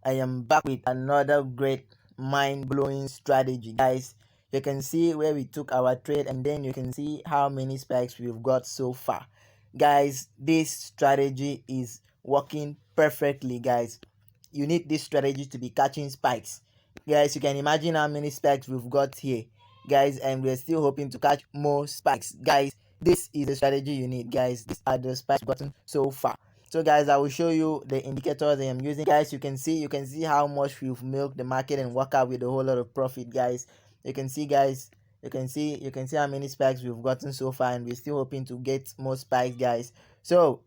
I am back with another great mind-blowing strategy, guys. You can see where we took our trade, and then you can see how many spikes we've got so far. Guys, this strategy is working perfectly, guys. You need this strategy to be catching spikes. Guys, you can imagine how many spikes we've got here, guys, and we're still hoping to catch more spikes. Guys, this is the strategy you need, guys. These are the spikes we've gotten so far. So guys, I will show you the indicators I am using. Guys, you can see how much we've milked the market and work out with a whole lot of profit, guys. You can see, guys, you can see how many spikes we've gotten so far, and we're still hoping to get more spikes, guys. So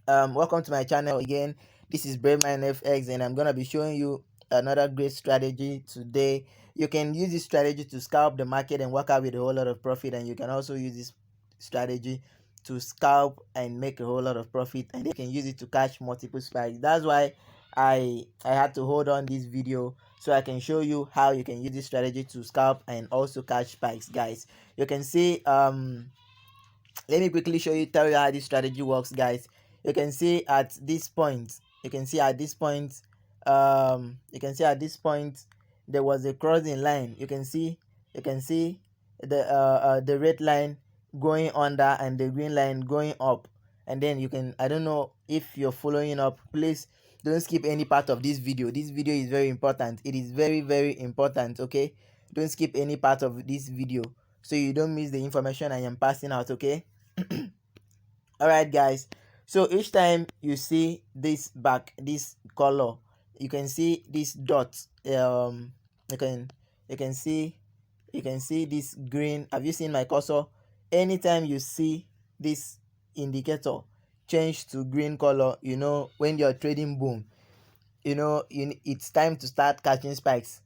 welcome to my channel again. This is Brave Mind FX, and I'm gonna be showing you another great strategy today. You can use this strategy to scalp the market and work out with a whole lot of profit, and you can also use this strategy to scalp and make a whole lot of profit, and you can use it to catch multiple spikes. That's why I had to hold on this video so I can show you how you can use this strategy to scalp and also catch spikes, guys. You can see let me quickly tell you how this strategy works, guys. You can see at this point there was a crossing line. You can see the red line going under and the green line going up, and then I don't know if you're following up. Please don't skip any part of this video. This video is very important. It is very, very important. Okay, don't skip any part of this video so you don't miss the information I am passing out. Okay. All right, guys, so each time you see this color, you can see this dot. You can you can see this green. Have you seen my cursor? Anytime you see this indicator change to green color, when you're trading boom, it's time to start catching spikes.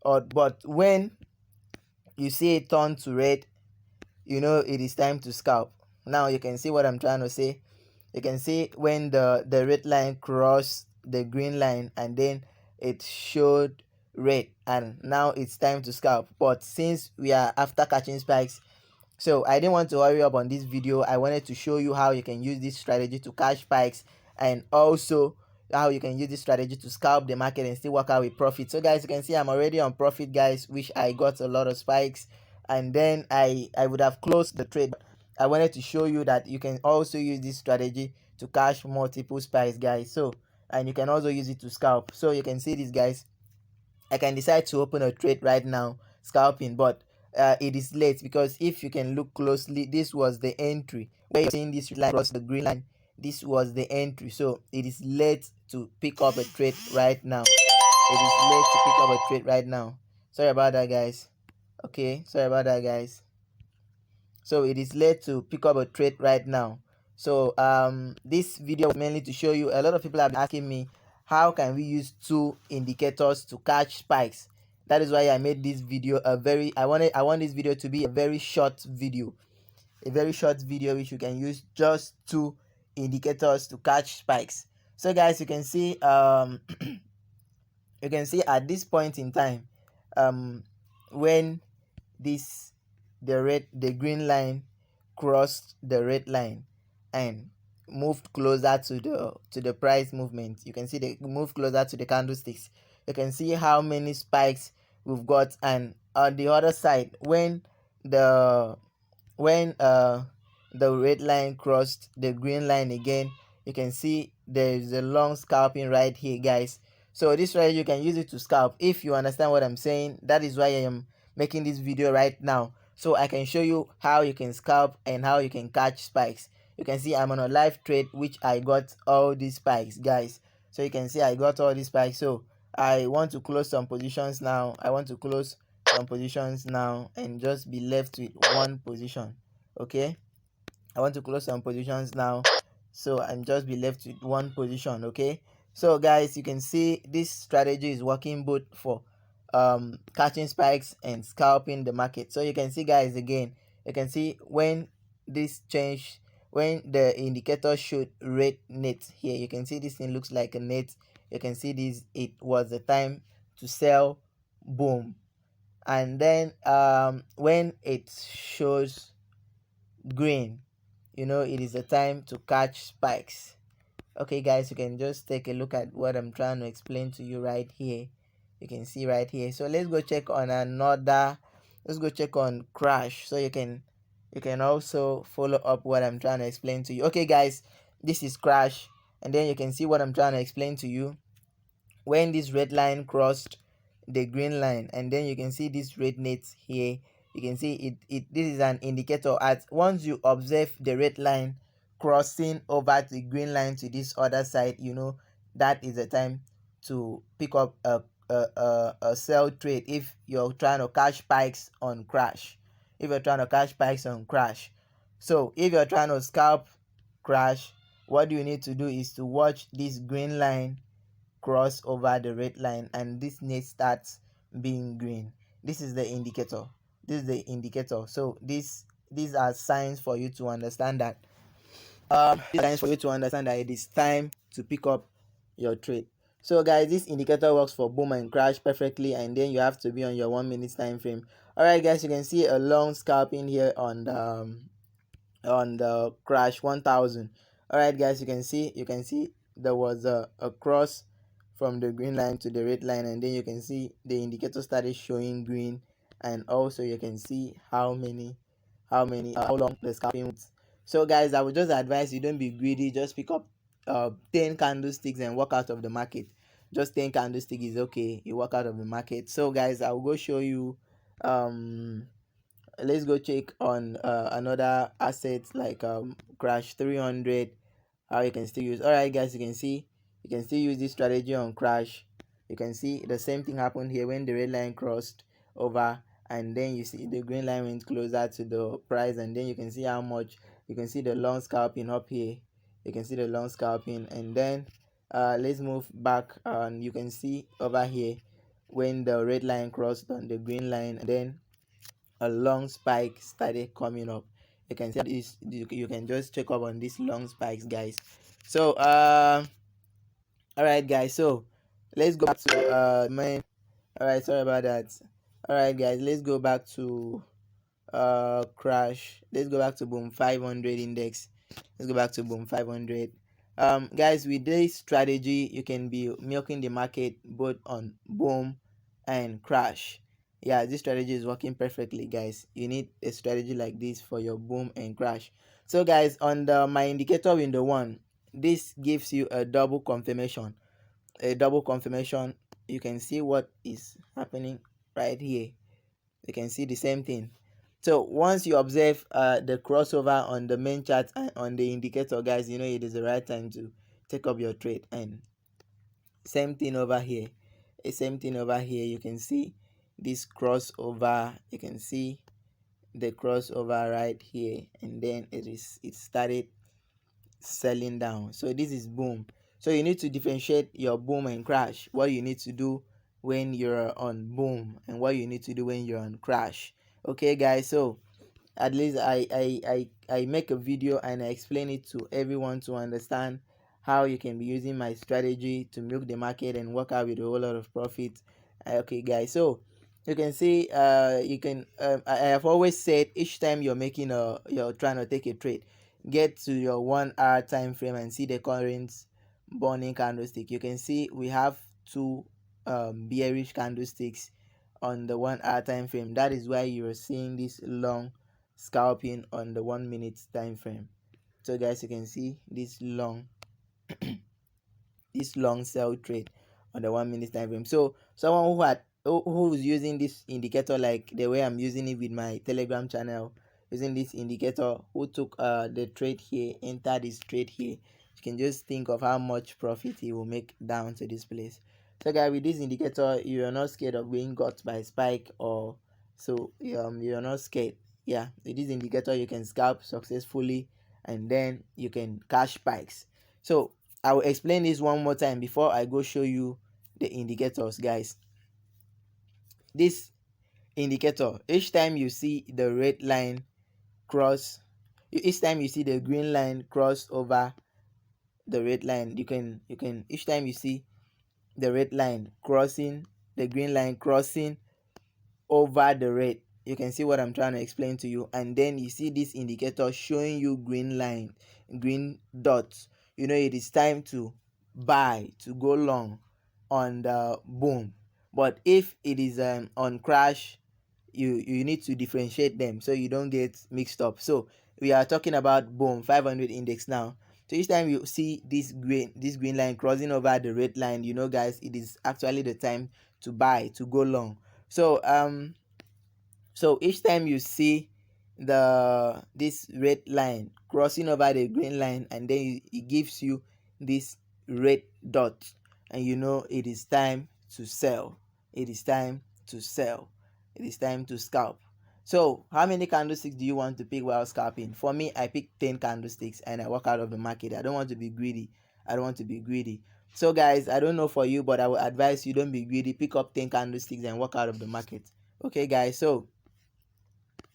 But when you see it turn to red, it is time to scalp. Now you can see what I'm trying to say. You can see when the red line crossed the green line, and then it showed red, and now it's time to scalp. But since we are after catching spikes, so I didn't want to hurry up on this video. I wanted to show you how you can use this strategy to catch spikes, and also how you can use this strategy to scalp the market and still work out with profit. So guys, you can see I'm already on profit, guys, which I got a lot of spikes, and then I would have closed the trade. I wanted to show you that you can also use this strategy to catch multiple spikes, guys. So, and you can also use it to scalp. So you can see this, guys. I can decide to open a trade right now scalping, but it is late, because if you can look closely, this was the entry where you're seeing this line across the green line. This was the entry, so it is late to pick up a trade right now. It is late to pick up a trade right now. Sorry about that, guys. Okay, sorry about that, guys. So it is late to pick up a trade right now. So this video was mainly to show you. A lot of people have been asking me, how can we use two indicators to catch spikes? That is why I made this video I want this video to be a very short video. A very short video which you can use just two indicators to catch spikes. So guys, you can see you can see at this point in time, when the green line crossed the red line and moved closer to the price movement, you can see they move closer to the candlesticks. You can see how many spikes we've got, and on the other side, when the red line crossed the green line again, you can see there's a long scalping right here, guys. So this strategy, you can use it to scalp. If you understand what I'm saying, that is why I am making this video right now, so I can show you how you can scalp and how you can catch spikes. You can see I'm on a live trade, which I got all these spikes, guys. So you can see I got all these spikes. So I want to close some positions now. And just be left with one position. Okay, I want to close some positions now, so I'm just be left with one position. Okay, so guys, you can see this strategy is working both for catching spikes and scalping the market. So you can see, guys, again, you can see when this change, when the indicator showed red net here, you can see this thing looks like a net. You can see this, it was the time to sell, boom. And then when it shows green, it is a time to catch spikes. Okay guys, you can just take a look at what I'm trying to explain to you right here. You can see right here. So let's go check on another, let's go check on crash, so you can also follow up what I'm trying to explain to you. Okay guys, this is crash, and then you can see what I'm trying to explain to you. When this red line crossed the green line, and then you can see this red net here, you can see it this is an indicator. At once you observe the red line crossing over the green line to this other side, that is the time to pick up a sell trade if you're trying to catch spikes on crash. So if you're trying to scalp crash, what you need to do is to watch this green line cross over the red line, and this net starts being green. This is the indicator. So these are signs for you to understand that it is time to pick up your trade. So guys, this indicator works for boom and crash perfectly, and then you have to be on your 1 minute time frame. All right guys, you can see a long scalping here on the crash 1000. All right guys, you can see there was a cross from the green line to the red line, and then you can see the indicator started showing green, and also you can see how long the scalping was. So guys, I would just advise you, don't be greedy, just pick up 10 candlesticks and walk out of the market. Just 10 candlesticks is okay, you walk out of the market. So guys, I will go show you let's go check on another asset like crash 300, how you can still use. All right guys, you can still use this strategy on crash. You can see the same thing happened here when the red line crossed over, and then you see the green line went closer to the price, and then you can see how much. You can see the long scalping up here. You can see the long scalping, and then let's move back, and you can see over here when the red line crossed on the green line, and then a long spike started coming up. You can see this, you can just check up on these long spikes guys. So all right guys, so let's go back to all right, sorry about that. All right guys, let's go back to crash. Let's go back to boom 500 index. Let's go back to boom 500. Guys, with this strategy you can be milking the market both on boom and crash. Yeah, this strategy is working perfectly guys. You need a strategy like this for your boom and crash. So guys, on the my indicator window 1, this gives you a double confirmation. You can see what is happening right here. You can see the same thing. So once you observe the crossover on the main chart and on the indicator guys, it is the right time to take up your trade. And same thing over here. You can see this crossover. You can see the crossover right here, and then it started selling down. So this is boom. So you need to differentiate your boom and crash. What you need to do when you're on boom, and what you need to do when you're on crash. Okay guys, so at least I make a video and I explain it to everyone to understand how you can be using my strategy to milk the market and work out with a whole lot of profit. Okay guys, so you can see I have always said, each time you're trying to take a trade, get to your 1 hour time frame and see the current burning candlestick. You can see we have two bearish candlesticks on the 1 hour time frame. That is why you're seeing this long scalping on the 1 minute time frame. So guys, you can see this long sell trade on the 1 minute time frame. So someone who's using this indicator like the way I'm using it with my Telegram channel, using this indicator, who took the trade here, entered this trade here, you can just think of how much profit he will make down to this place. So guys, with this indicator, you are not scared of being got by spike, or so you're not scared. Yeah, with this indicator you can scalp successfully, and then you can cash spikes. So I will explain this one more time before I go show you the indicators guys. This indicator, each time you see the red line cross, each time you see the green line cross over the red line, you can each time you see the red line crossing, the green line crossing over the red, you can see what I'm trying to explain to you. And then you see this indicator showing you green dots you know it is time to buy, to go long on the boom. But if it is on crash, you need to differentiate them so you don't get mixed up. So we are talking about boom 500 index now. So each time you see this green line crossing over the red line, you know guys, it is actually the time to buy, to go long. So each time you see this red line crossing over the green line, and then it gives you this red dot, and you know it is time to sell. It is time to sell. It is time to scalp. So how many candlesticks do you want to pick while scalping? For me, I pick 10 candlesticks and I walk out of the market. I don't want to be greedy. I don't want to be greedy. So guys, I don't know for you, but I will advise you, don't be greedy. Pick up 10 candlesticks and walk out of the market. Okay guys, so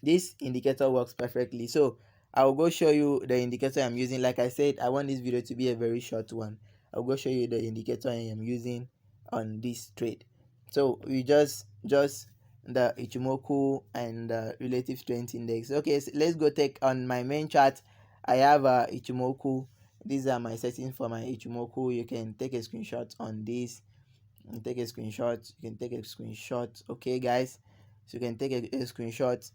this indicator works perfectly. So I will go show you the indicator I'm using. Like I said, I want this video to be a very short one. I'll go show you the indicator I am using on this trade. So we just the Ichimoku and the relative strength index. Okay, so let's go take on my main chart. I have a Ichimoku. These are my settings for my Ichimoku. You can take a screenshot on this and take a screenshot. You can take a screenshot. Okay guys, so you can take a screenshot.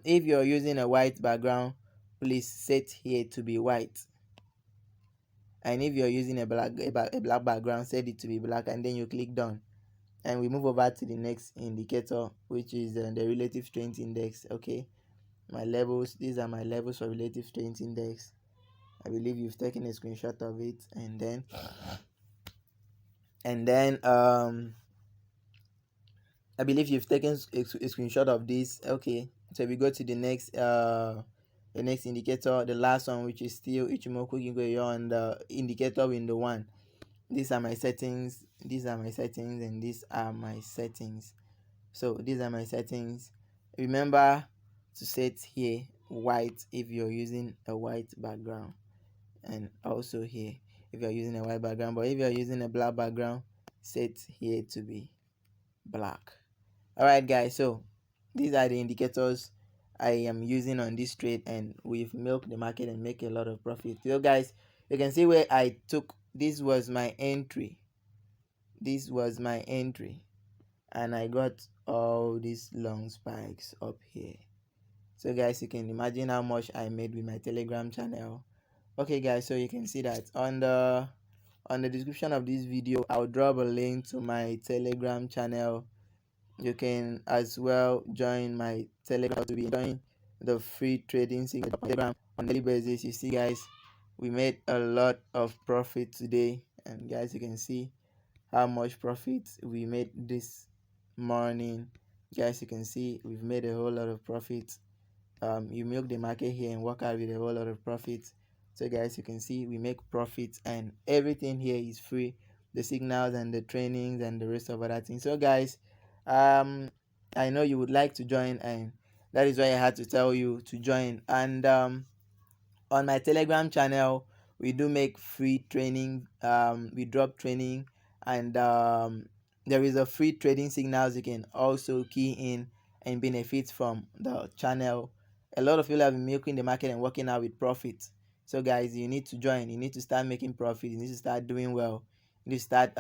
If you're using a white background, please set here to be white, and if you're using a black background, set it to be black, and then you click done. And we move over to the next indicator, which is the relative strength index. Okay, my levels, these are my levels for relative strength index. I believe you've taken a screenshot of it, and then I believe you've taken a screenshot of this. Okay, so we go to the next indicator, the last one, which is still Ichimoku Kingo on the indicator window 1. These are my settings, and these are my settings. So these are my settings. Remember to set here white if you're using a white background, and also here if you're using a white background. But if you're using a black background, set here to be black. Alright guys, so these are the indicators I am using on this trade, and we've milked the market and make a lot of profit. So guys, you can see where I took, this was my entry, and I got all these long spikes up here. So guys, you can imagine how much I made with my Telegram channel. Okay guys, so you can see that on the description of this video, I'll drop a link to my Telegram channel. You can as well join my Telegram to be enjoying the free trading signal Telegram on daily basis. You see guys, we made a lot of profit today, and guys, you can see how much profit we made this morning. Guys, you can see we've made a whole lot of profit. You milk the market here and walk out with a whole lot of profit. So guys, you can see we make profits, and everything here is free, the signals and the trainings and the rest of other things. So guys, I know you would like to join, and that is why I had to tell you to join. And on my Telegram channel, we do make free training. We drop training, and there is a free trading signals you can also key in and benefit from the channel. A lot of people have been milking the market and working out with profit. So guys, you need to join. You need to start making profit. You need to start doing well. You need to start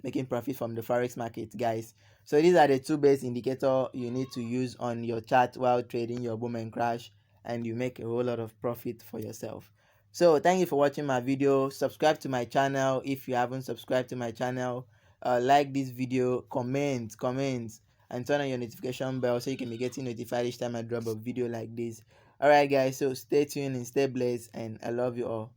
making profit from the forex market, guys. So these are the two base indicator you need to use on your chart while trading your boom and crash, and you make a whole lot of profit for yourself. So thank you for watching my video. Subscribe to my channel if you haven't subscribed to my channel. Like this video, comment, and turn on your notification bell so you can be getting notified each time I drop a video like this. Alright guys, so stay tuned and stay blessed, and I love you all.